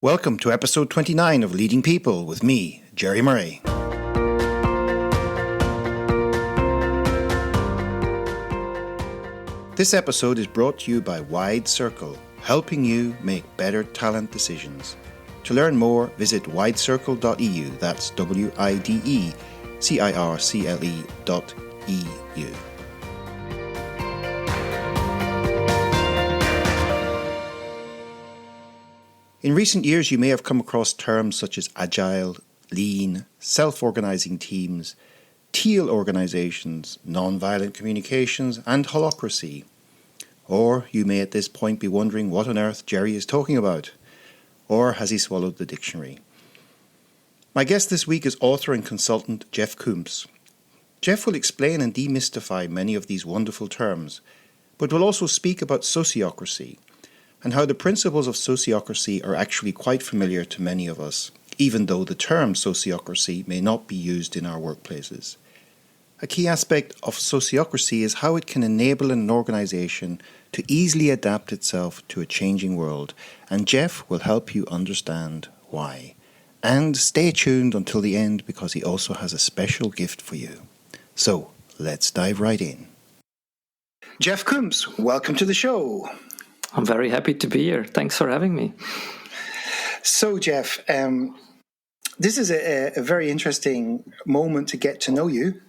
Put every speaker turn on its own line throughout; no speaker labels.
Welcome to episode 29 of Leading People with me, Jerry Murray. This episode is brought to you by Wide Circle, helping you make better talent decisions. To learn more, visit widecircle.eu, that's widecircle.eu. In recent years, you may have come across terms such as Agile, Lean, Self-Organising Teams, Teal Organisations, Nonviolent Communications, and Holocracy. Or you may at this point be wondering what on earth Jerry is talking about. Or has he swallowed the dictionary? My guest this week is author and consultant jef.cumps. Jeff will explain and demystify many of these wonderful terms, but will also speak about sociocracy, and how the principles of sociocracy are actually quite familiar to many of us, even though the term sociocracy may not be used in our workplaces. A key aspect of sociocracy is how it can enable an organisation to easily adapt itself to a changing world, and Jeff will help you understand why. And stay tuned until the end because he also has a special gift for you. So, let's dive right in. Jef.cumps, welcome to the show.
I'm very happy to be here. Thanks for having me.
So, Jeff, this is a very interesting moment to get to know you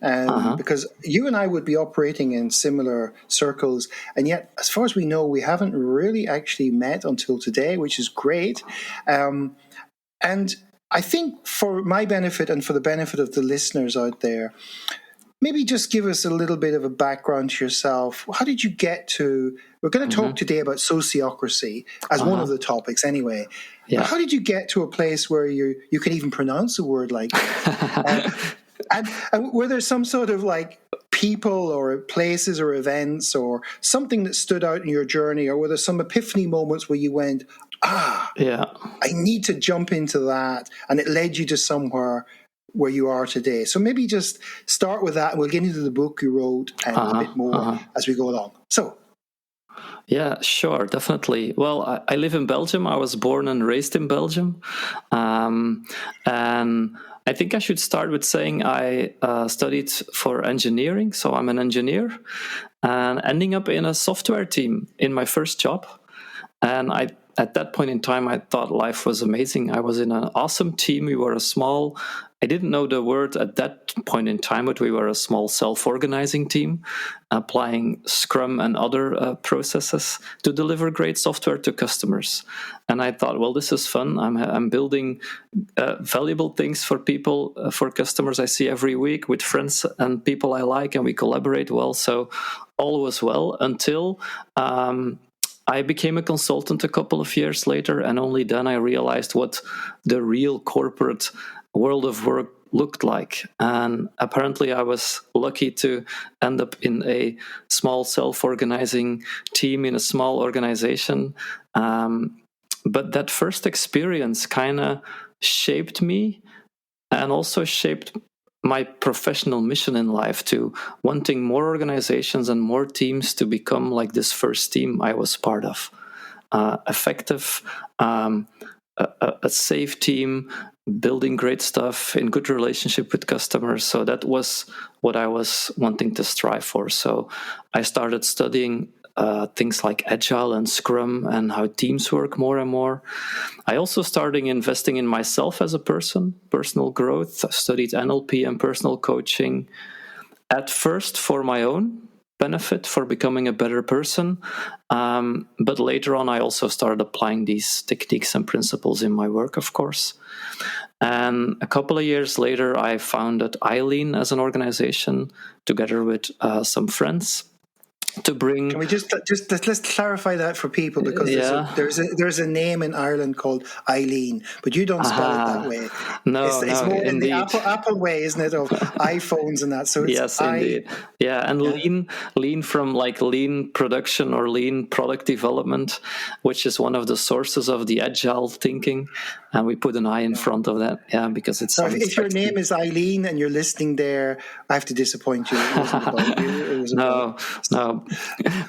because you and I would be operating in similar circles, and yet, as far as we know, we haven't really actually met until today, which is great. And I think for my benefit and for the benefit of the listeners out there, maybe just give us a little bit of a background to yourself. How did you get to... We're going to talk today about sociocracy as one of the topics anyway. Yeah. How did you get to a place where you can even pronounce a word like that? and were there some sort of like people or places or events or something that stood out in your journey, or were there some epiphany moments where you went, I need to jump into that, and it led you to somewhere where you are today? So maybe just start with that, and we'll get into the book you wrote and a bit more as we go along. So.
Yeah, sure, definitely. Well, I live in Belgium. I was born and raised in Belgium. And I think I should start with saying I studied for engineering, so I'm an engineer, and ending up in a software team in my first job. And at that point in time, I thought life was amazing. I was in an awesome team. We were I didn't know the word at that point in time, but we were a small self-organizing team, applying Scrum and other processes to deliver great software to customers. And I thought, well, this is fun. I'm building valuable things for people, for customers I see every week with friends and people I like, and we collaborate well. So all was well until I became a consultant a couple of years later, and only then I realized what the real corporate world of work looked like. And apparently I was lucky to end up in a small self-organizing team in a small organization. But that first experience kind of shaped me and also shaped my professional mission in life to wanting more organizations and more teams to become like this first team I was part of. Effective, a safe team, building great stuff in good relationship with customers. So that was what I was wanting to strive for. So I started studying things like Agile and Scrum and how teams work more and more. I also started investing in myself as a person, personal growth. I studied NLP and personal coaching, at first for my own benefit, for becoming a better person. But later on, I also started applying these techniques and principles in my work, of course. And a couple of years later, I founded Eileen as an organization together with some friends to bring...
Can we just let's clarify that for people, because there's a name in Ireland called Eileen, but you don't spell it that way. It's more in the Apple way, isn't it, of iPhones and that. So it's
yes, indeed. Yeah, and lean from like lean production or lean product development, which is one of the sources of the agile thinking, and we put an I in front of that, because it's...
So if your name is Eileen and you're listening there, I have to disappoint you. It wasn't about you. It was
no,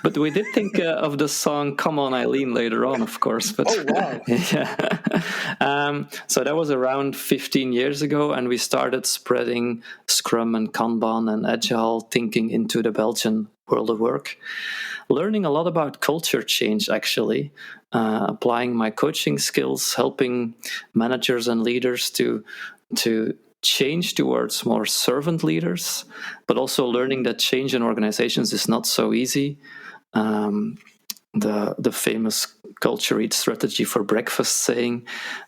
But we did think of the song "Come On, Eileen" later on, of course. But
oh wow!
Yeah. So that was around 15 years ago, and we started spreading Scrum and Kanban and Agile thinking into the Belgian world of work. Learning a lot about culture change, actually, applying my coaching skills, helping managers and leaders to change towards more servant leaders, but also learning that change in organizations is not so easy. The famous culture eats strategy for breakfast saying,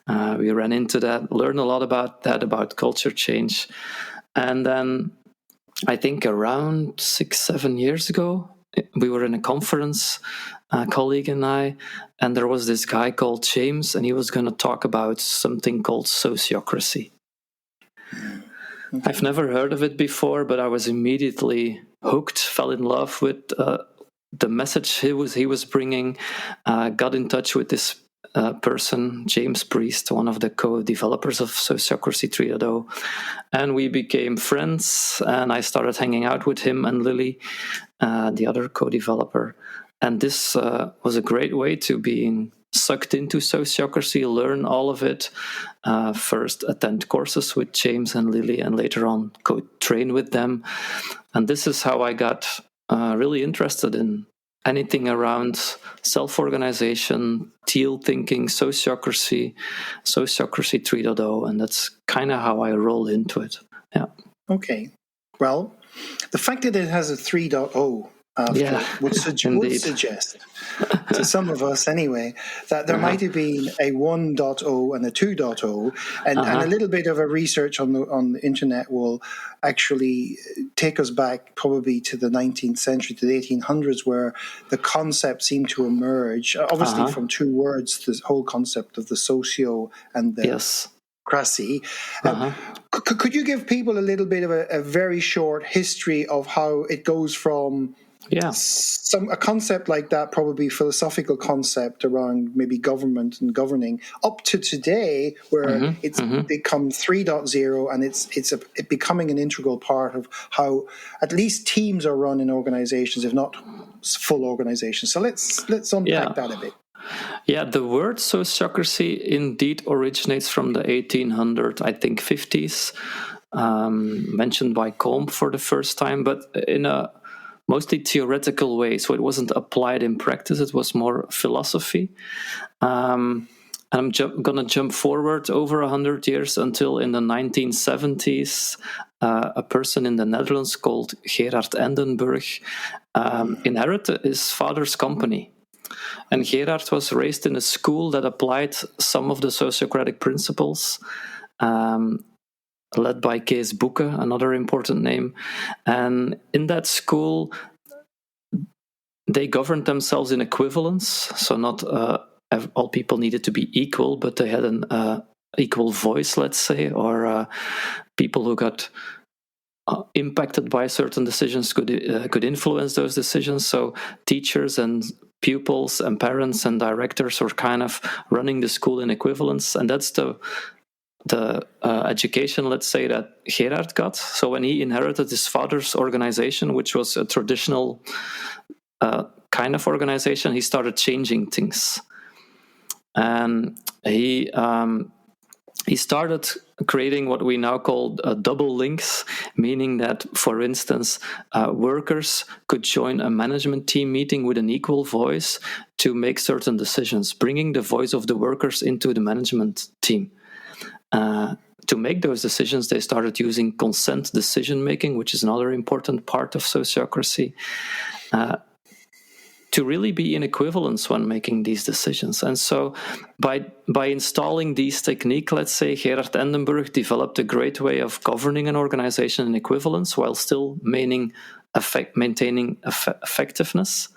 we ran into that, learned a lot about that, about culture change. And then I think around 6-7 years ago, we were in a conference, a colleague and I, and there was this guy called James, and he was going to talk about something called Sociocracy. I've never heard of it before, but I was immediately hooked, fell in love with the message he was bringing, got in touch with this person, James Priest, one of the co-developers of Sociocracy 3.0, and we became friends, and I started hanging out with him and Lily, the other co-developer. And this was a great way to being sucked into Sociocracy, learn all of it, first attend courses with James and Lily, and later on co-train with them. And this is how I got really interested in anything around self-organization, Teal thinking, Sociocracy 3.0, and that's kind of how I roll into it. Yeah.
Okay. Well, the fact that it has a 3.0 would suggest to some of us anyway that there might have been a 1.0 and a 2.0, and a little bit of a research on the internet will actually take us back probably to the 19th century, to the 1800s, where the concept seemed to emerge, obviously from two words, this whole concept of the socio and the cracy. Could you give people a little bit of a very short history of how it goes from a concept like that, probably philosophical concept around maybe government and governing, up to today, where it's become 3.0, and it's becoming an integral part of how at least teams are run in organizations, if not full organizations. So let's unpack that a bit.
Yeah, the word sociocracy indeed originates from the 1800s, I think 50s, mentioned by Combe for the first time, but in a mostly theoretical way. So it wasn't applied in practice, it was more philosophy. I'm going to jump forward over 100 years until in the 1970s, a person in the Netherlands called Gerard Endenburg inherited his father's company. And Gerard was raised in a school that applied some of the sociocratic principles, led by Kees Boeke, another important name. And in that school, they governed themselves in equivalence. So not all people needed to be equal, but they had an equal voice, let's say, or people who got impacted by certain decisions could influence those decisions. So teachers and pupils and parents and directors were kind of running the school in equivalence, and that's the education, let's say, that Gerard got. So when he inherited his father's organization, which was a traditional kind of organization, he started changing things, and he started creating what we now call double links, meaning that, for instance, workers could join a management team meeting with an equal voice to make certain decisions, bringing the voice of the workers into the management team. To make those decisions, they started using consent decision-making, which is another important part of sociocracy, to really be in equivalence when making these decisions. And so by installing these techniques, let's say, Gerard Endenburg developed a great way of governing an organization in equivalence while still maintaining effectiveness.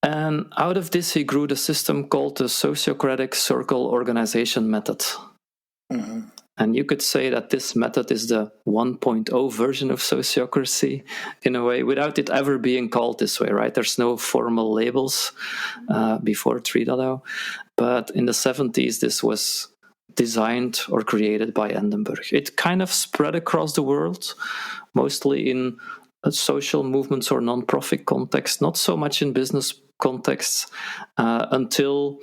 And out of this, he grew the system called the Sociocratic Circle Organization Method. And you could say that this method is the 1.0 version of sociocracy, in a way, without it ever being called this way, right? There's no formal labels before 3.0. But in the 70s, this was designed or created by Endenburg. It kind of spread across the world, mostly in social movements or non-profit context, not so much in business contexts, until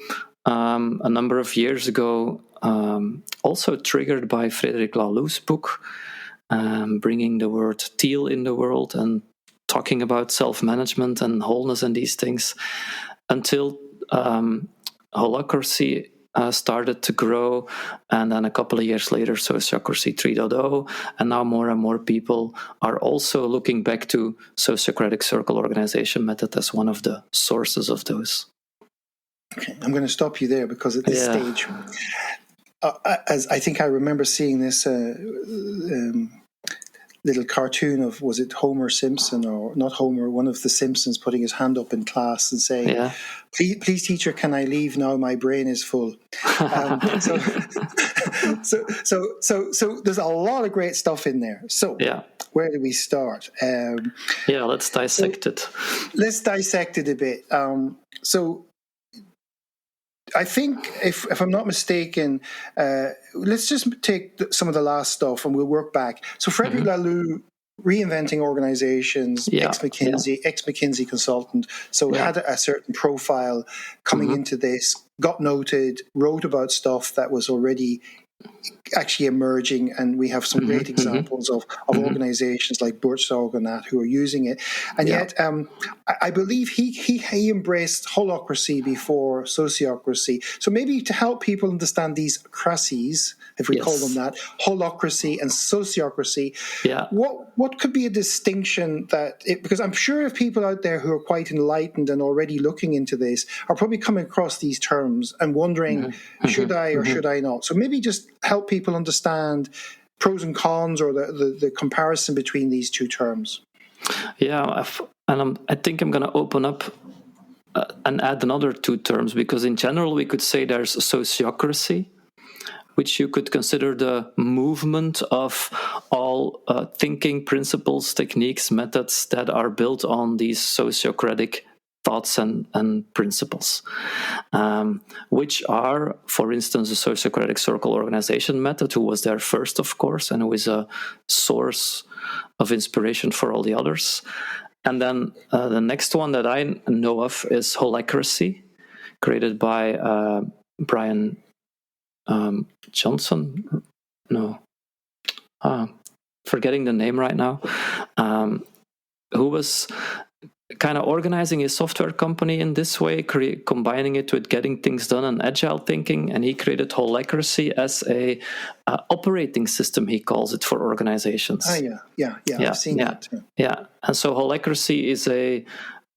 a number of years ago, also triggered by Frederic Laloux's book, bringing the word teal in the world and talking about self-management and wholeness and these things, until Holocracy started to grow, and then a couple of years later, Sociocracy 3.0, and now more and more people are also looking back to Sociocratic Circle Organization method as one of the sources of those.
Okay, I'm going to stop you there, because at this stage, as I think I remember seeing this little cartoon of, was it Homer Simpson, or not Homer, one of the Simpsons putting his hand up in class and saying, please teacher, can I leave now? My brain is full. So there's a lot of great stuff in there. So where do we start?
Let's dissect it.
Let's dissect it a bit. So I think, if I'm not mistaken, let's just take some of the last stuff and we'll work back. So Frederic Laloux, reinventing organizations, ex-McKinsey consultant, so had a certain profile coming into this, got noted, wrote about stuff that was already actually emerging, and we have some great examples of organizations like Buurtzorg and that who are using it. And yet, I believe he embraced holocracy before sociocracy. So maybe to help people understand these cracies, if we call them that, holocracy and sociocracy, what could be a distinction because I'm sure if people out there who are quite enlightened and already looking into this are probably coming across these terms and wondering, should I or should I not? So maybe just help people understand pros and cons, or the comparison between these two terms.
I think I'm going to open up and add another two terms, because in general we could say there's sociocracy, which you could consider the movement of all thinking principles, techniques, methods that are built on these sociocratic thoughts and principles, which are, for instance, the Sociocratic Circle Organization method, who was there first, of course, and who is a source of inspiration for all the others. And then the next one that I know of is Holocracy, created by Brian Johnson. Forgetting the name right now. Who was kind of organizing his software company in this way, combining it with getting things done and agile thinking, and he created Holocracy as a operating system, he calls it, for organizations. I've seen that. And so Holocracy is a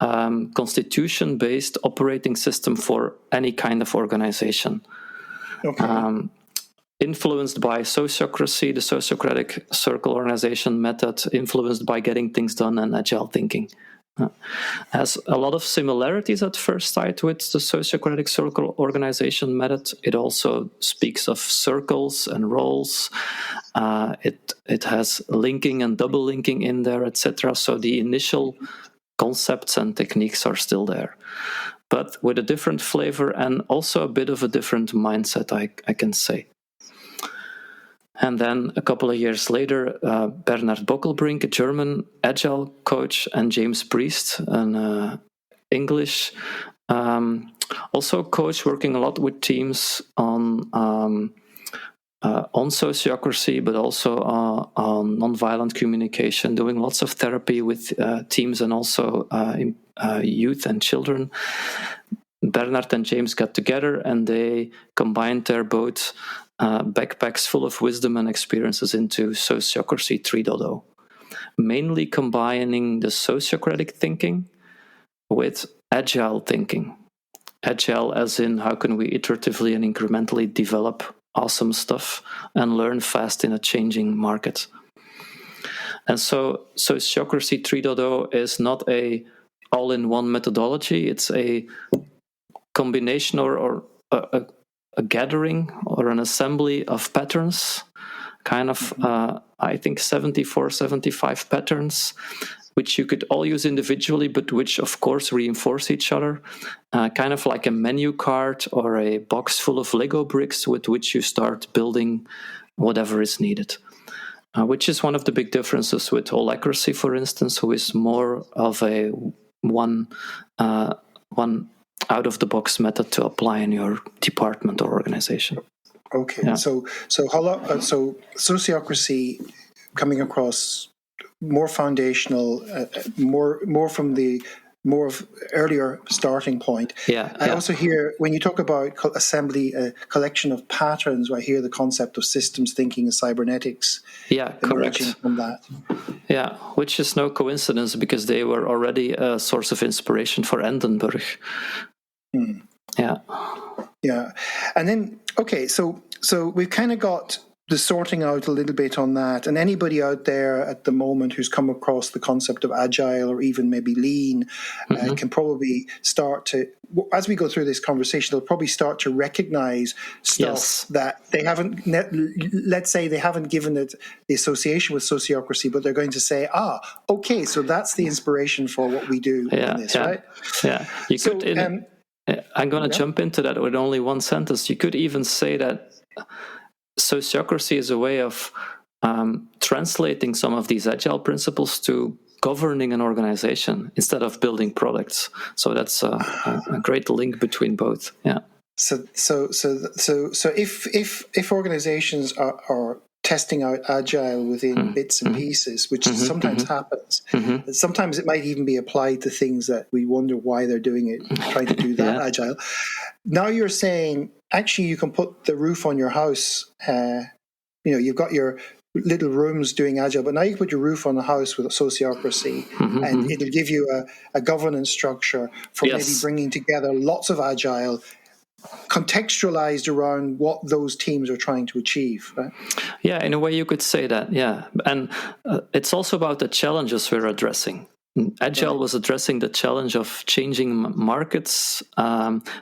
constitution-based operating system for any kind of organization. Influenced by Sociocracy, the Sociocratic Circle Organization method, influenced by getting things done and agile thinking. Has a lot of similarities at first sight with the Sociocratic Circle Organization method. It also speaks of circles and roles. It has linking and double linking in there, etc. So the initial concepts and techniques are still there, but with a different flavor and also a bit of a different mindset, I can say. And then a couple of years later, Bernard Bockelbrink, a German agile coach, and James Priest, an English also coach working a lot with teams on sociocracy, but also on nonviolent communication, doing lots of therapy with teams and also youth and children. Bernard and James got together and they combined their both backpacks full of wisdom and experiences into Sociocracy 3.0, mainly combining the sociocratic thinking with agile thinking. Agile as in, how can we iteratively and incrementally develop awesome stuff and learn fast in a changing market. And so Sociocracy 3.0 is not a all-in-one methodology. It's a combination or a gathering or an assembly of patterns, kind of, I think 74, 75 patterns, which you could all use individually, but which, of course, reinforce each other, kind of like a menu card or a box full of Lego bricks with which you start building whatever is needed. which is one of the big differences with Holocracy, for instance, who is more of a one out-of-the-box method to apply in your department or organization.
Okay, yeah. So Sociocracy coming across more foundational, more from the more of earlier starting point. I also hear when you talk about assembly, a collection of patterns, I hear the concept of systems thinking and cybernetics.
Correct.
From that.
Yeah, which is no coincidence because they were already a source of inspiration for Endenburg.
Yeah, and then so we've kind of got the sorting out a little bit on that, and anybody out there at the moment who's come across the concept of Agile or even maybe Lean can probably start to, as we go through this conversation, they'll probably start to recognize stuff that they haven't, let's say they haven't given it the association with Sociocracy, but they're going to say, okay, so that's the inspiration for what we do in this, right?
Yeah, you could, I'm going to jump into that with only one sentence. You could even say that Sociocracy is a way of translating some of these Agile principles to governing an organization instead of building products. So that's a great link between both. Yeah.
So if organizations are testing out Agile within bits and pieces, which sometimes happens, sometimes it might even be applied to things that we wonder why they're doing it, trying to do that Agile. Now you're saying, actually, you can put the roof on your house. You've got your little rooms doing Agile, but now you can put your roof on the house with a Sociocracy, and it'll give you a governance structure for maybe bringing together lots of Agile, contextualized around what those teams are trying to achieve, right?
Yeah, in a way you could say that, And it's also about the challenges we're addressing. Agile was addressing the challenge of changing markets,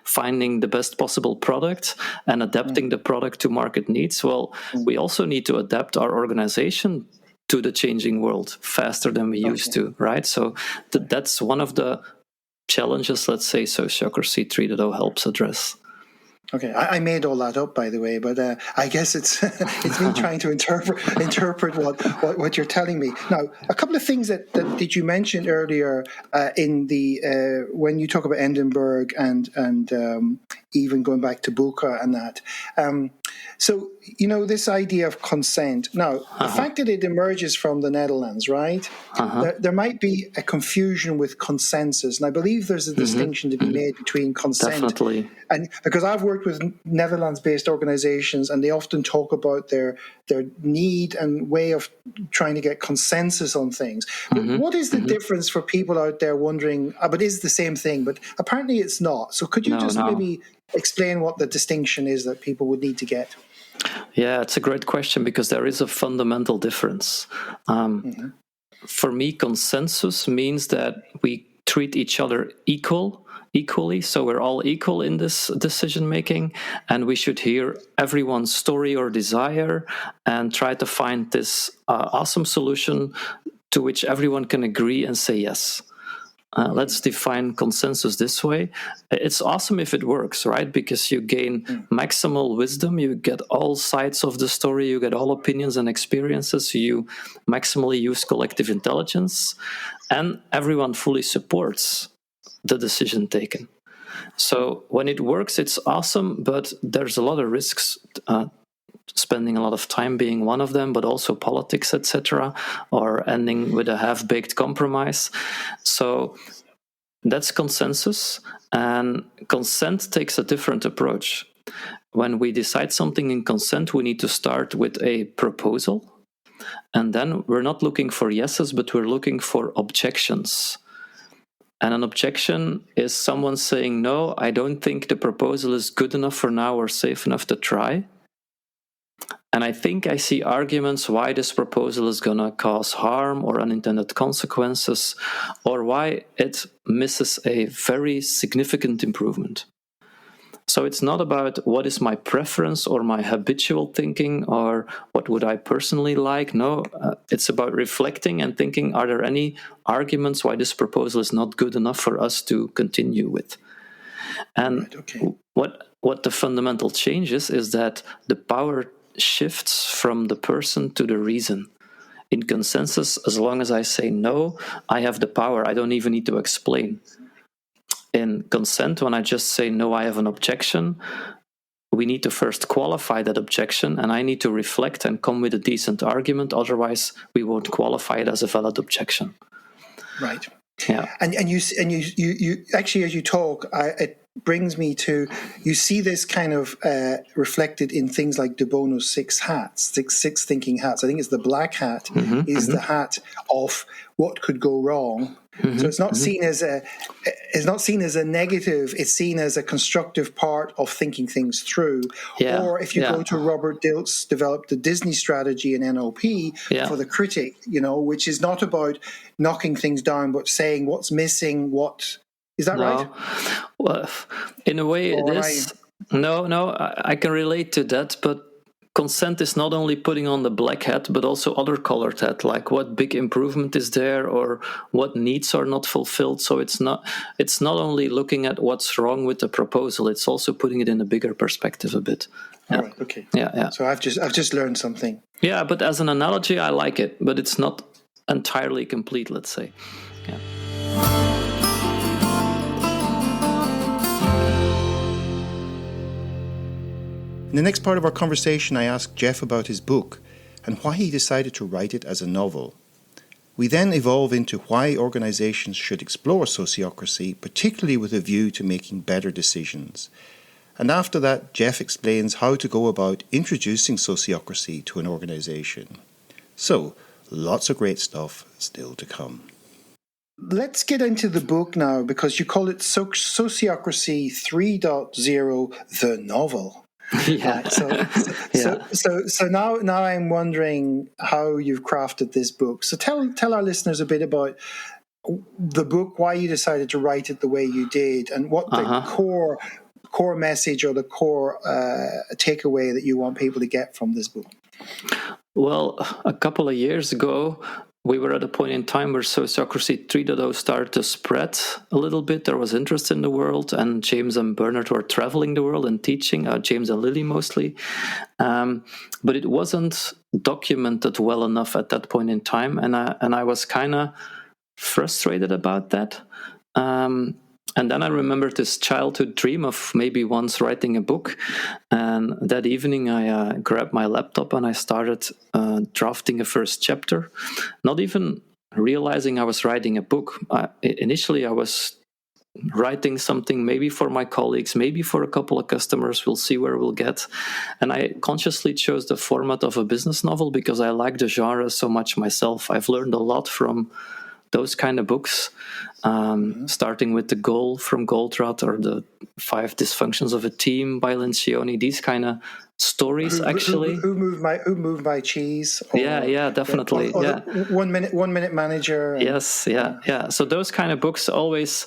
finding the best possible product, and adapting the product to market needs. Well, we also need to adapt our organization to the changing world faster than we used to, right? So that's one of the challenges, let's say, Sociocracy 3.0 helps address.
Okay, I made all that up, by the way, but I guess it's me trying to interpret what you're telling me. Now, a couple of things that you mentioned earlier in the when you talk about Edinburgh and even going back to Buka and that. So, this idea of consent. Now, the fact that it emerges from the Netherlands, right? There might be a confusion with consensus, and I believe there's a distinction to be made between consent.
Definitely.
And because I've worked with Netherlands-based organizations, and they often talk about their need and way of trying to get consensus on things. But what is the difference for people out there wondering, but is the same thing? But apparently it's not. So could you maybe explain what the distinction is that people would need to get?
Yeah, it's a great question because there is a fundamental difference. For me, consensus means that we treat each other equally, so we're all equal in this decision making, and we should hear everyone's story or desire and try to find this awesome solution to which everyone can agree and say yes. Let's define consensus this way. It's awesome if it works, right? Because you gain maximal wisdom, you get all sides of the story, you get all opinions and experiences, you maximally use collective intelligence, and everyone fully supports the decision taken. So when it works, it's awesome, but there's a lot of risks, spending a lot of time being one of them, but also politics, etc., or ending with a half-baked compromise. So that's consensus, and consent takes a different approach. When we decide something in consent, we need to start with a proposal, and then we're not looking for yeses, but we're looking for objections. And an objection is someone saying, no, I don't think the proposal is good enough for now or safe enough to try. And I think I see arguments why this proposal is going to cause harm or unintended consequences, or why it misses a very significant improvement. So it's not about what is my preference or my habitual thinking or what would I personally like. No, it's about reflecting and thinking, are there any arguments why this proposal is not good enough for us to continue with? And what the fundamental change is that the power shifts from the person to the reason. In consensus, as long as I say no, I have the power. I don't even need to explain. In consent, when I just say no, I have an objection, we need to first qualify that objection, and I need to reflect and come with a decent argument. Otherwise, we won't qualify it as a valid objection.
Right.
Yeah.
And you actually, as you talk, it brings me to, you see this kind of reflected in things like de Bono's six thinking hats. I think it's the black hat the hat of what could go wrong. So it's not seen as a negative. It's seen as a constructive part of thinking things through.
Yeah.
Or if you go to Robert Dilts, developed the Disney strategy in NLP for the critic, which is not about knocking things down, but saying what's missing. Is that right?
Well, in a way, it is. No, I can relate to that, but consent is not only putting on the black hat, but also other colored hat, like what big improvement is there or what needs are not fulfilled. So it's not only looking at what's wrong with the proposal, it's also putting it in a bigger perspective a bit.
All right, okay.
Yeah.
So I've just learned something.
Yeah, but as an analogy, I like it, but it's not entirely complete, let's say. Yeah.
In the next part of our conversation, I asked Jeff about his book and why he decided to write it as a novel. We then evolve into why organizations should explore sociocracy, particularly with a view to making better decisions. And after that, Jeff explains how to go about introducing sociocracy to an organization. So, lots of great stuff still to come.
Let's get into the book now, because you call it Sociocracy 3.0, the novel.
Yeah.
So now I'm wondering how you've crafted this book. So tell our listeners a bit about the book, why you decided to write it the way you did, and what the core message or the core takeaway that you want people to get from this book.
Well, a couple of years ago, we were at a point in time where Sociocracy 3.0 started to spread a little bit. There was interest in the world, and James and Bernard were traveling the world and teaching, James and Lily mostly. But it wasn't documented well enough at that point in time, and I was kind of frustrated about that. And then I remembered this childhood dream of maybe once writing a book. And that evening I grabbed my laptop and I started drafting a first chapter, not even realizing I was writing a book. Initially I was writing something maybe for my colleagues, maybe for a couple of customers. We'll see where we'll get. And I consciously chose the format of a business novel because I like the genre so much myself. I've learned a lot from those kind of books, starting with The Goal from Goldratt or The 5 Dysfunctions of a Team by Lencioni, these kind of stories, actually.
Who moved my cheese? Or,
yeah, definitely.
Or 1 minute manager.
Yes. So those kind of books always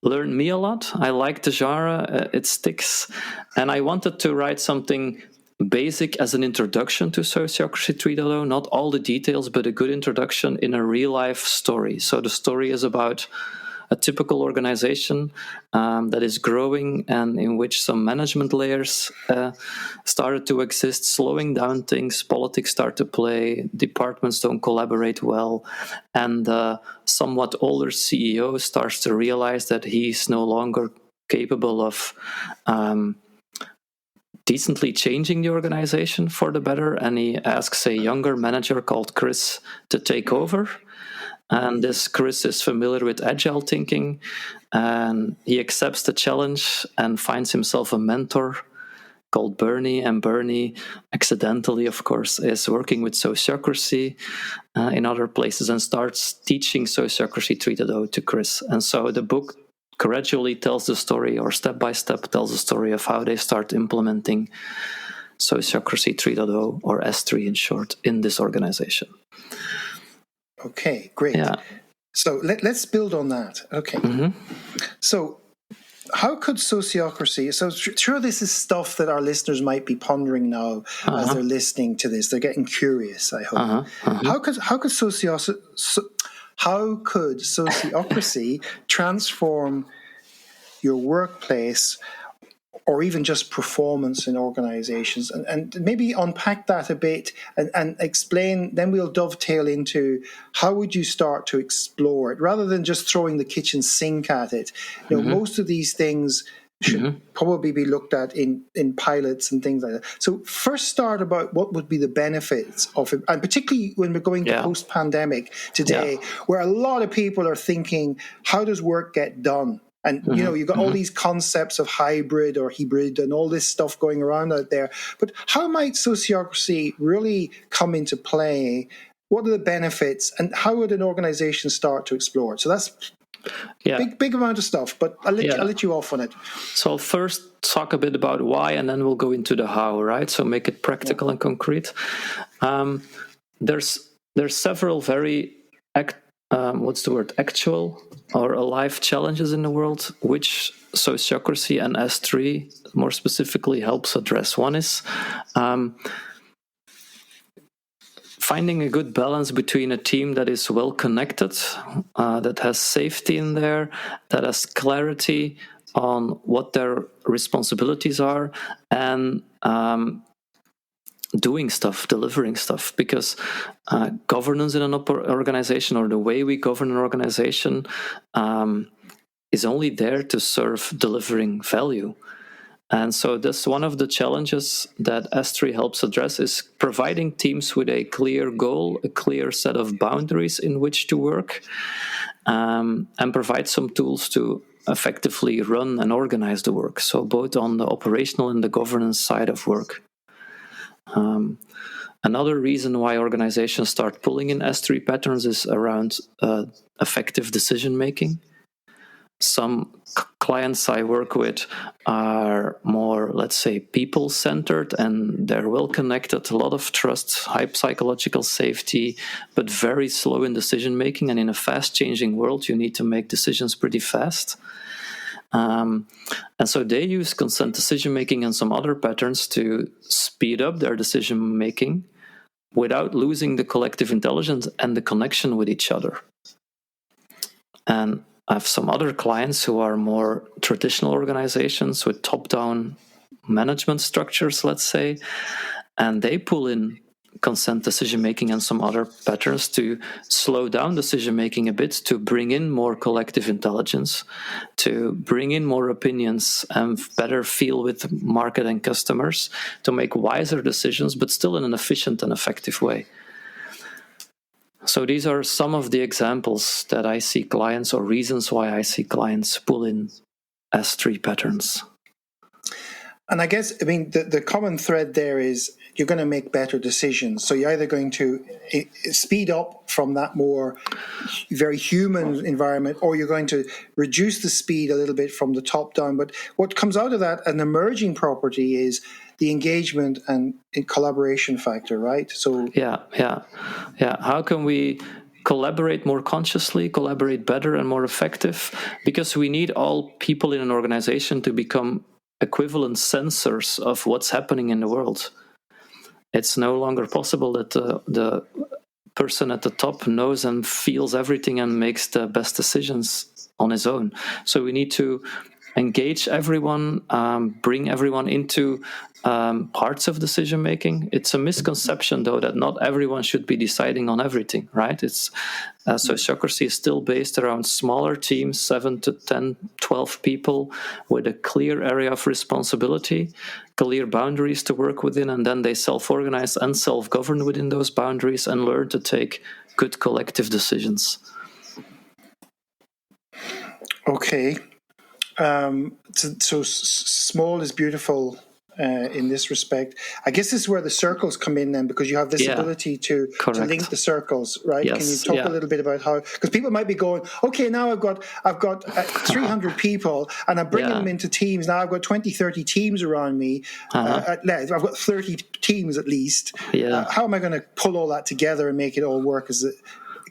learned me a lot. I like the genre, it sticks. And I wanted to write something basic as an introduction to Sociocracy 3.0, not all the details, but a good introduction in a real-life story. So the story is about a typical organization that is growing and in which some management layers started to exist, slowing down things, politics start to play, departments don't collaborate well, and the somewhat older CEO starts to realize that he's no longer capable of decently changing the organization for the better, and he asks a younger manager called Chris to take over. And this Chris is familiar with Agile thinking, and he accepts the challenge and finds himself a mentor called Bernie, and Bernie, accidentally, of course, is working with Sociocracy in other places and starts teaching Sociocracy 3.0 to Chris. And so the book gradually tells the story, or step by step tells the story of how they start implementing Sociocracy 3.0, or S3 in short, in this organization.
Okay, great.
Yeah.
So let's build on that. Okay. So how could sociocracy, so sure this is stuff that our listeners might be pondering now as they're listening to this. They're getting curious, I hope. How could sociocracy transform your workplace or even just performance in organizations, and maybe unpack that a bit and explain, then we'll dovetail into how would you start to explore it rather than just throwing the kitchen sink at it. Most of these things should probably be looked at in pilots and things like that. So first start about what would be the benefits of it, and particularly when we're going to post-pandemic today, where a lot of people are thinking, how does work get done? And, you've got all these concepts of hybrid or hybrid and all this stuff going around out there. But how might sociocracy really come into play? What are the benefits? And how would an organization start to explore it? So that's big amount of stuff, but I'll let you off on it.
So I'll first talk a bit about why, and then we'll go into the how, right? So make it practical and concrete. There's several very actual or alive challenges in the world, which Sociocracy and S3 more specifically helps address. One is finding a good balance between a team that is well connected, that has safety in there, that has clarity on what their responsibilities are, and doing stuff, delivering stuff, because governance in an organization, or the way we govern an organization, is only there to serve delivering value. And so that's one of the challenges that S3 helps address, is providing teams with a clear goal, a clear set of boundaries in which to work, and provide some tools to effectively run and organize the work. So both on the operational and the governance side of work. Another reason why organizations start pulling in S3 patterns is around effective decision making. Some clients I work with are more, let's say, people-centered, and they're well-connected, a lot of trust, high psychological safety, but very slow in decision-making. And in a fast-changing world, you need to make decisions pretty fast. And so they use consent decision-making and some other patterns to speed up their decision-making without losing the collective intelligence and the connection with each other. And I have some other clients who are more traditional organizations with top-down management structures, let's say, and they pull in consent decision-making and some other patterns to slow down decision-making a bit, to bring in more collective intelligence, to bring in more opinions and better feel with market and customers, to make wiser decisions, but still in an efficient and effective way. So these are some of the examples that I see clients, or reasons why I see clients pull in S3 patterns.
And I guess, the common thread there is you're going to make better decisions. So you're either going to speed up from that more very human environment, or you're going to reduce the speed a little bit from the top down. But what comes out of that, an emerging property, is the engagement and collaboration factor, right? So
yeah. How can we collaborate more consciously, collaborate better and more effective? Because we need all people in an organization to become equivalent sensors of what's happening in the world. It's no longer possible that the person at the top knows and feels everything and makes the best decisions on his own. So we need to engage everyone, bring everyone into parts of decision making. It's a misconception, though, that not everyone should be deciding on everything, right? Sociocracy is still based around smaller teams, 7 to 10, 12 people, with a clear area of responsibility, clear boundaries to work within, and then they self-organize and self-govern within those boundaries and learn to take good collective decisions.
Okay. So small is beautiful in this respect. I guess this is where the circles come in then, because you have this ability to link the circles, right?
Yes.
Can you talk a little bit about how? Because people might be going, okay, now I've got 300 people, and I'm bringing them into teams. Now I've got 20, 30 teams around me. I've got 30 teams at least. How am I going to pull all that together and make it all work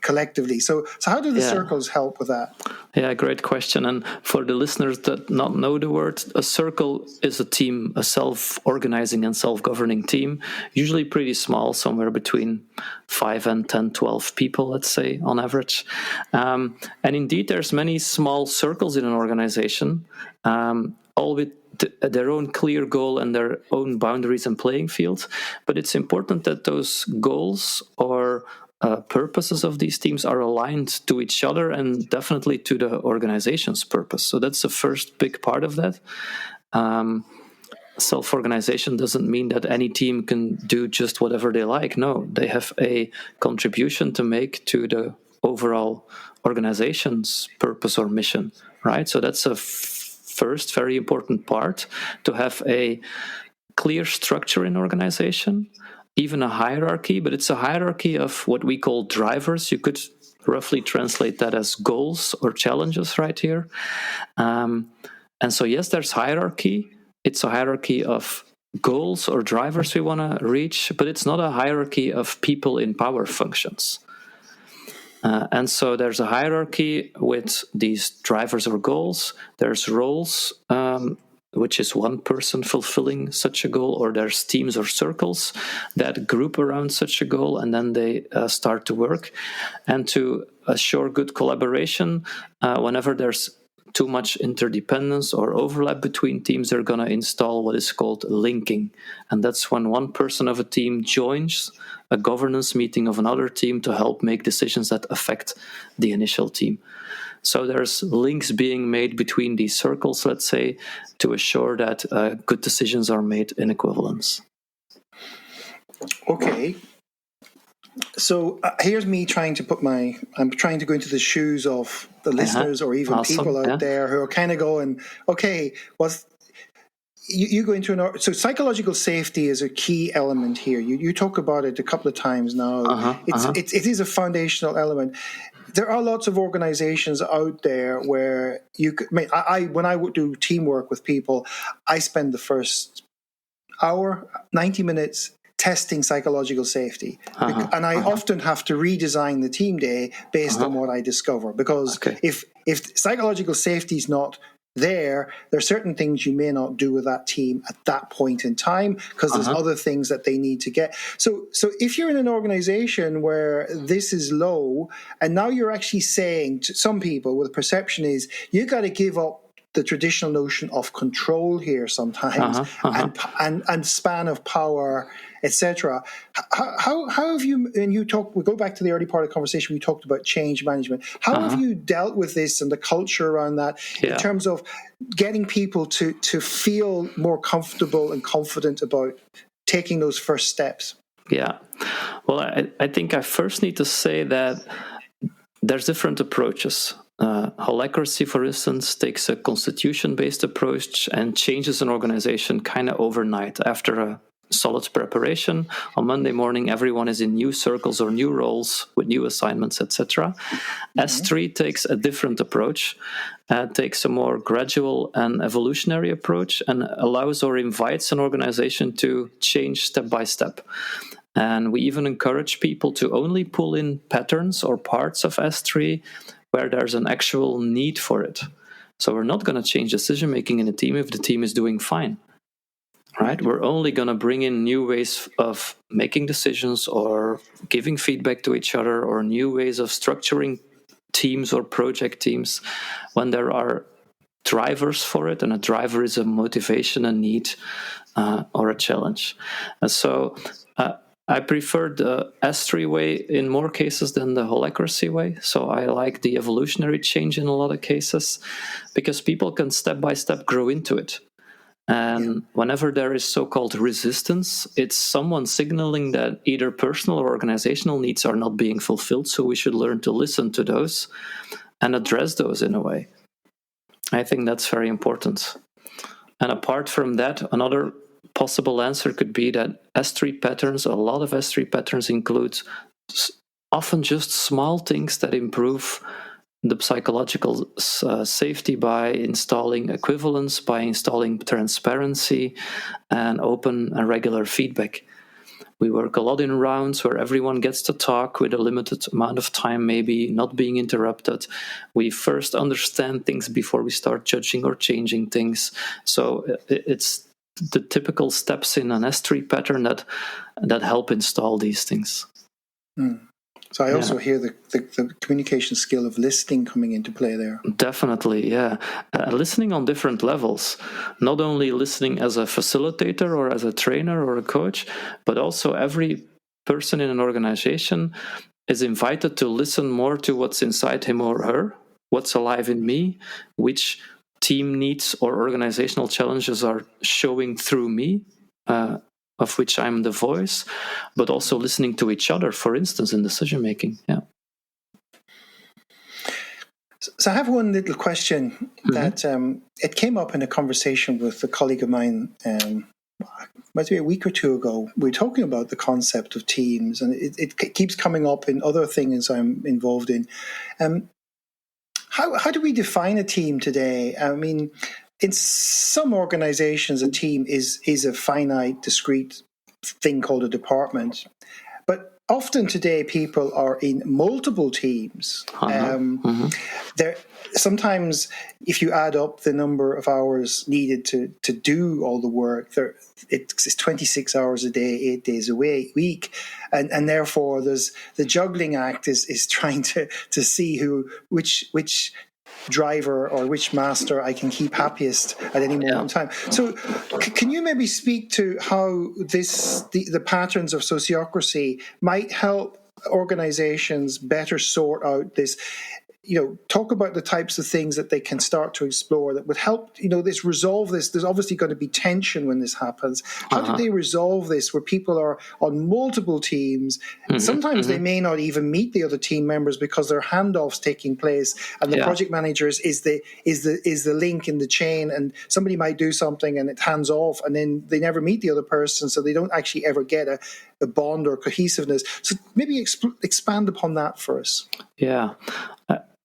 collectively? So how do the circles help with that?
Yeah, great question. And for the listeners that not know the word, a circle is a team, a self-organizing and self-governing team, usually pretty small, somewhere between 5 and 10, 12 people, let's say, on average. And indeed, there's many small circles in an organization, all with their own clear goal and their own boundaries and playing field. But it's important that those goals or purposes of these teams are aligned to each other and definitely to the organization's purpose. So that's the first big part of that. Self-organization doesn't mean that any team can do just whatever they like. No, they have a contribution to make to the overall organization's purpose or mission, right? So that's a first very important part, to have a clear structure in organization, even a hierarchy, but it's a hierarchy of what we call drivers. You could roughly translate that as goals or challenges right here. And so, yes, there's hierarchy. It's a hierarchy of goals or drivers we want to reach, but it's not a hierarchy of people in power functions. And so there's a hierarchy with these drivers or goals. There's roles, which is one person fulfilling such a goal, or there's teams or circles that group around such a goal, and then they start to work. And to assure good collaboration, whenever there's too much interdependence or overlap between teams, they're going to install what is called linking. And that's when one person of a team joins a governance meeting of another team to help make decisions that affect the initial team. So there's links being made between these circles, let's say, to assure that good decisions are made in equivalence.
Okay. So here's me trying to I'm trying to go into the shoes of the listeners or even people out there who are kind of going, okay, you go into so psychological safety is a key element here. You talk about it a couple of times now. It is a foundational element. There are lots of organizations out there where when I would do teamwork with people, I spend the first hour, 90 minutes testing psychological safety. And I often have to redesign the team day based on what I discover. Because if psychological safety is not there are certain things you may not do with that team at that point in time because there's other things that they need to get. So if you're in an organization where this is low, and now you're actually saying to some people, well, the perception is you got to give up the traditional notion of control here sometimes and span of power, etc. How have you, and we go back to the early part of the conversation, we talked about change management. How have you dealt with this and the culture around that in terms of getting people to feel more comfortable and confident about taking those first steps?
Yeah. Well, I think I first need to say that there's different approaches. Holocracy, for instance, takes a constitution-based approach and changes an organization kind of overnight after a solid preparation. On Monday morning, everyone is in new circles or new roles with new assignments, etc. S3 takes a different approach, takes a more gradual and evolutionary approach, and allows or invites an organization to change step by step. And we even encourage people to only pull in patterns or parts of S3 where there's an actual need for it. So we're not going to change decision-making in a team if the team is doing fine, right? We're only going to bring in new ways of making decisions or giving feedback to each other or new ways of structuring teams or project teams when there are drivers for it, and a driver is a motivation, a need, or a challenge. And so I prefer the S3 way in more cases than the holacracy way. So I like the evolutionary change in a lot of cases because people can step by step grow into it. And whenever there is so-called resistance, it's someone signaling that either personal or organizational needs are not being fulfilled. So we should learn to listen to those and address those in a way. I think that's very important. And apart from that, another possible answer could be that S3 patterns, a lot of S3 patterns include often just small things that improve the psychological safety by installing equivalence, by installing transparency and open and regular feedback. We work a lot in rounds where everyone gets to talk with a limited amount of time, maybe not being interrupted. We first understand things before we start judging or changing things. So it's the typical steps in an S3 pattern that help install these things.
So I also hear the communication skill of listening coming into play there.
Definitely, yeah. Listening on different levels, not only listening as a facilitator or as a trainer or a coach, but also every person in an organization is invited to listen more to what's inside him or her, what's alive in me, which team needs or organizational challenges are showing through me, of which I'm the voice, but also listening to each other, for instance, in decision making. Yeah.
So I have one little question that it came up in a conversation with a colleague of mine. Might be a week or two ago. We were talking about the concept of teams, and it keeps coming up in other things I'm involved in. How do we define a team today? I mean, in some organizations, a team is a finite, discrete thing called a department. But often today, people are in multiple teams. Sometimes, if you add up the number of hours needed to do all the work, it's 26 hours a day, 8 days a week, and therefore there's the juggling act is trying to see which driver or which master I can keep happiest at any moment in time. So can you maybe speak to how the patterns of sociocracy might help organizations better sort out this, talk about the types of things that they can start to explore that would help, resolve this. There's obviously going to be tension when this happens. How do they resolve this where people are on multiple teams? Sometimes they may not even meet the other team members because there are handoffs taking place, and the project managers is the link in the chain, and somebody might do something and it hands off, and then they never meet the other person, so they don't actually ever get a bond or cohesiveness. So maybe expand upon that for us.
Yeah.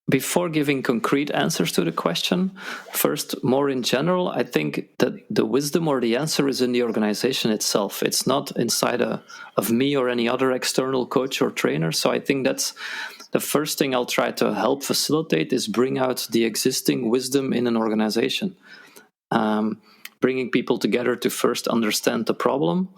Before giving concrete answers to the question, first, more in general, I think that the wisdom or the answer is in the organization itself. It's not inside of me or any other external coach or trainer. So I think that's the first thing I'll try to help facilitate is bring out the existing wisdom in an organization. Bringing people together to first understand the problem,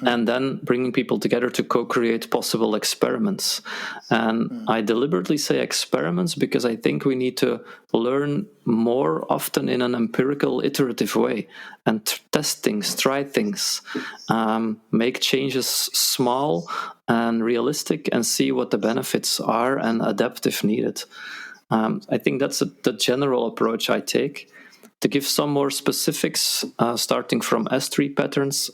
and then bringing people together to co-create possible experiments. And I deliberately say experiments because I think we need to learn more often in an empirical, iterative way and test things, try things, make changes small and realistic and see what the benefits are and adapt if needed. I think that's the general approach I take. To give some more specifics, starting from S3 patterns,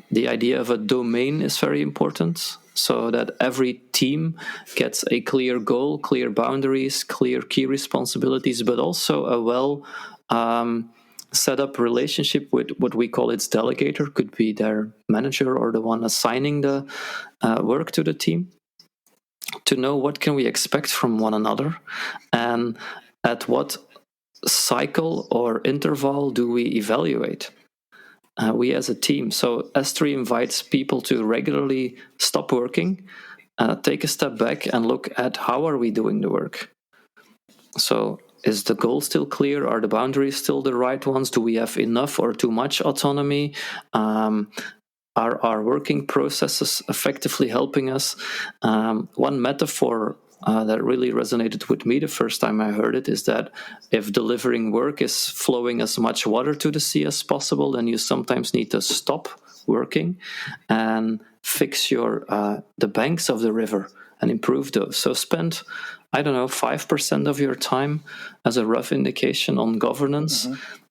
the idea of a domain is very important, so that every team gets a clear goal, clear boundaries, clear key responsibilities, but also a well set up relationship with what we call its delegator, could be their manager or the one assigning the work to the team, to know what can we expect from one another and at what cycle or interval do we evaluate we as a team. So S3 invites people to regularly stop working, take a step back and look at how are we doing the work. So is the goal still clear? Are the boundaries still the right ones? Do we have enough or too much autonomy? Are our working processes effectively helping us? One metaphor that really resonated with me the first time I heard it is that if delivering work is flowing as much water to the sea as possible, then you sometimes need to stop working and fix the banks of the river and improve those. So spend, 5% of your time as a rough indication on governance,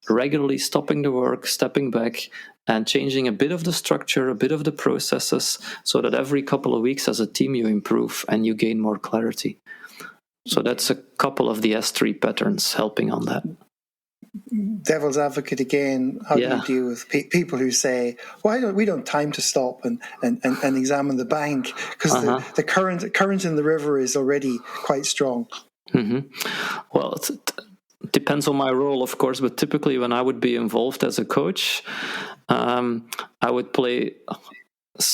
regularly stopping the work, stepping back, and changing a bit of the structure, a bit of the processes, so that every couple of weeks as a team you improve and you gain more clarity. So that's a couple of the S3 patterns helping on that.
Devil's advocate again, how do you deal with people who say, we don't have time to stop and examine the bank because the current in the river is already quite strong?
Well, it depends on my role, of course, but typically when I would be involved as a coach, I would play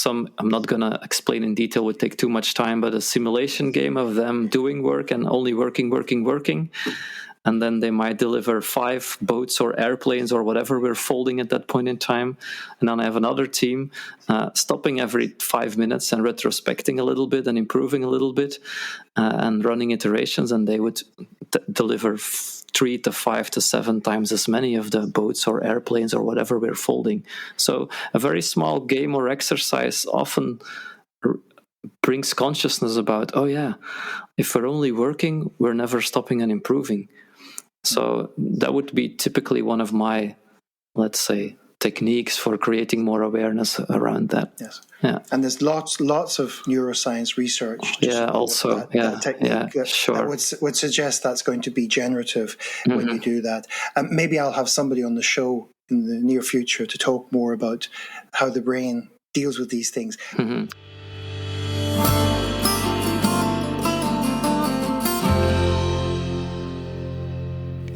I'm not going to explain in detail, would take too much time, but a simulation game of them doing work and only working. and then they might deliver 5 boats or airplanes or whatever we're folding at that point in time. And then I have another team stopping every 5 minutes and retrospecting a little bit and improving a little bit and running iterations, and they would deliver 3 to 5 to 7 times as many of the boats or airplanes or whatever we're folding. So a very small game or exercise often brings consciousness about, oh yeah, if we're only working, we're never stopping and improving. So that would be typically one of my, let's say, techniques for creating more awareness around that.
Yes.
Yeah.
And there's lots of neuroscience research to support that technique
sure.
that would suggest that's going to be generative when you do that. Maybe I'll have somebody on the show in the near future to talk more about how the brain deals with these things.
In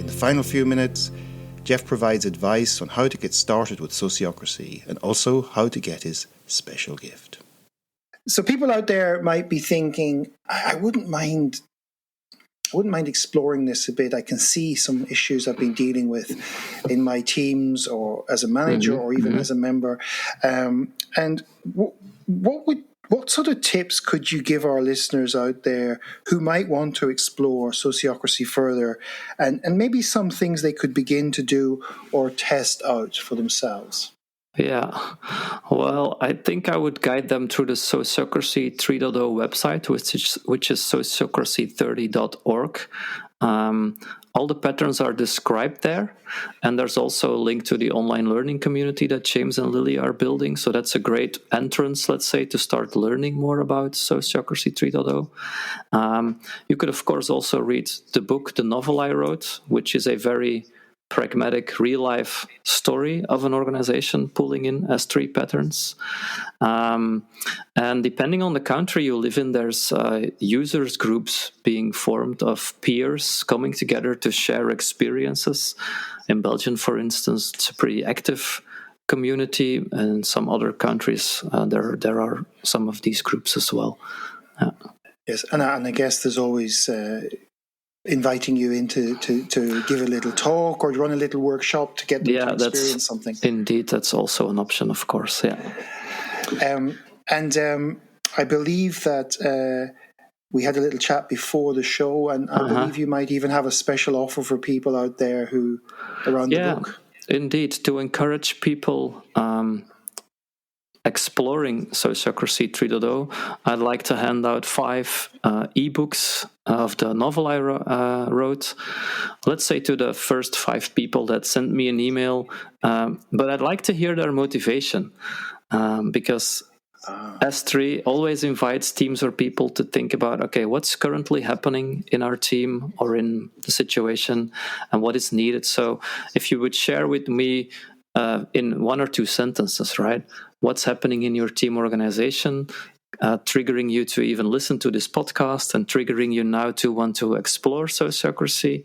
the final few minutes, Jef provides advice on how to get started with Sociocracy and also how to get his special gift.
So people out there might be thinking, I wouldn't mind exploring this a bit. I can see some issues I've been dealing with in my teams or as a manager or even as a member. And what sort of tips could you give our listeners out there who might want to explore Sociocracy further, and maybe some things they could begin to do or test out for themselves?
Yeah, well, I think I would guide them through the Sociocracy 3.0 website, which is sociocracy30.org. All the patterns are described there, and there's also a link to the online learning community that James and Lily are building. So that's a great entrance, let's say, to start learning more about Sociocracy 3.0. You could, of course, also read the book, the novel I wrote, which is a very pragmatic real-life story of an organization pulling in S3 patterns. And depending on the country you live in, there's users groups being formed of peers coming together to share experiences. In Belgium, for instance, it's a pretty active community, and in some other countries there are some of these groups as well.
Yes, and I guess there's always inviting you in to give a little talk or run a little workshop to get them to experience something.
Indeed, that's also an option, of course, yeah.
I believe that we had a little chat before the show, and I believe you might even have a special offer for people out there who around the book.
Indeed, to encourage people exploring Sociocracy 3.0, I'd like to hand out 5 ebooks of the novel I wrote, let's say to the first 5 people that sent me an email, but I'd like to hear their motivation, because S3 always invites teams or people to think about, okay, what's currently happening in our team or in the situation and what is needed. So if you would share with me in 1 or 2 sentences, right, what's happening in your team organization, triggering you to even listen to this podcast and triggering you now to want to explore Sociocracy.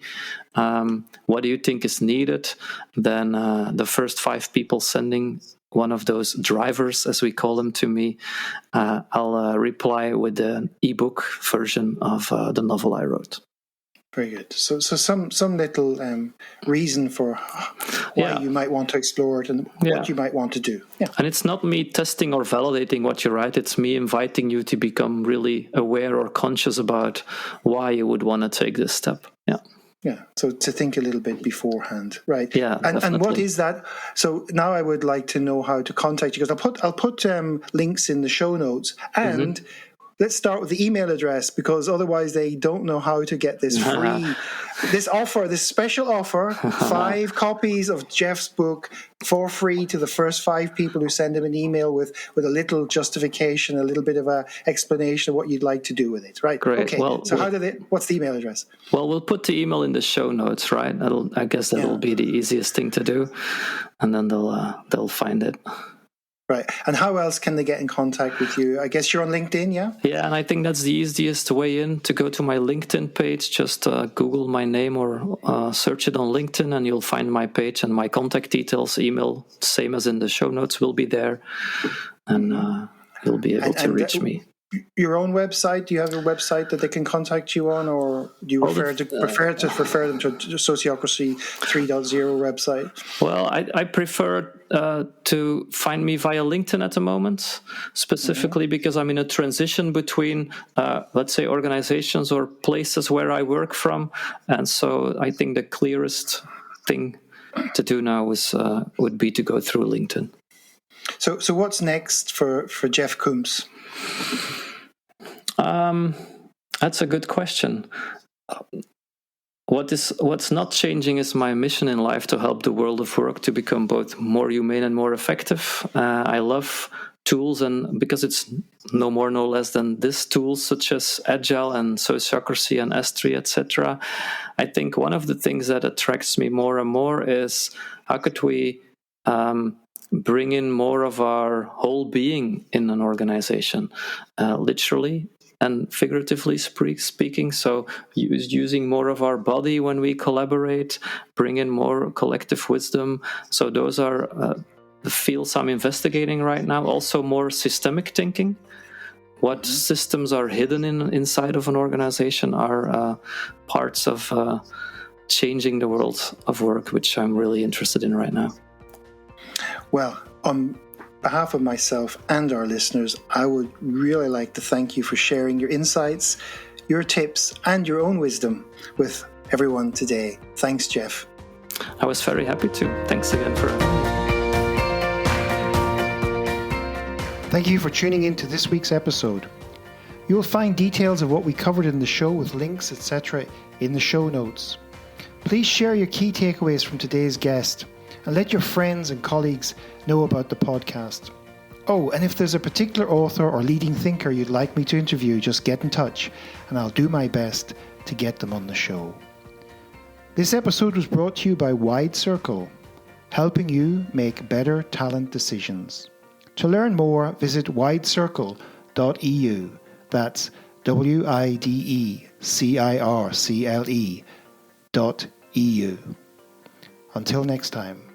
What do you think is needed? Then the first 5 people sending one of those drivers, as we call them, to me, I'll reply with the ebook version of the novel I wrote.
Very good. So some little reason for why you might want to explore it and what you might want to do. Yeah.
And it's not me testing or validating what you write. It's me inviting you to become really aware or conscious about why you would want to take this step. Yeah.
Yeah. So to think a little bit beforehand, right?
Yeah.
And what is that? So now I would like to know how to contact you, because I'll put links in the show notes, and let's start with the email address, because otherwise they don't know how to get this free, this special offer, 5 copies of Jef's book for free to the first 5 people who send him an email with a little justification, a little bit of a explanation of what you'd like to do with it, right?
Great.
Okay.
Well,
so what's the email address?
Well, we'll put the email in the show notes, right? I guess that'll be the easiest thing to do, and then they'll find it.
Right. And how else can they get in contact with you? I guess you're on LinkedIn, yeah?
Yeah, and I think that's the easiest way in, to go to my LinkedIn page. Just Google my name or search it on LinkedIn, and you'll find my page, and my contact details, email, same as in the show notes, will be there, and you'll be able to reach me.
your own website? Do you have a website that they can contact you on, or do you prefer them to Sociocracy 3.0 website?
Well, I prefer to find me via LinkedIn at the moment, specifically because I'm in a transition between, let's say, organizations or places where I work from. And so I think the clearest thing to do now would be to go through LinkedIn.
So what's next for jef.cumps?
That's a good question. What's not changing is my mission in life to help the world of work to become both more humane and more effective. I love tools, and because it's no more, no less than these tools such as Agile and Sociocracy and S3, etc. I think one of the things that attracts me more and more is how could we bring in more of our whole being in an organization, literally and figuratively speaking. So using more of our body when we collaborate, bring in more collective wisdom. So those are the fields I'm investigating right now. Also more systemic thinking. What systems are hidden inside of an organization are parts of changing the world of work, which I'm really interested in right now.
Well, on behalf of myself and our listeners, I would really like to thank you for sharing your insights, your tips, and your own wisdom with everyone today. Thanks, Jef.
I was very happy to. Thanks again for having me.
Thank you for tuning in to this week's episode. You will find details of what we covered in the show with links, etc. in the show notes. Please share your key takeaways from today's guest and let your friends and colleagues know about the podcast. Oh, and if there's a particular author or leading thinker you'd like me to interview, just get in touch and I'll do my best to get them on the show. This episode was brought to you by Wide Circle, helping you make better talent decisions. To learn more, visit widecircle.eu. That's WIDECIRCLE.eu. Until next time.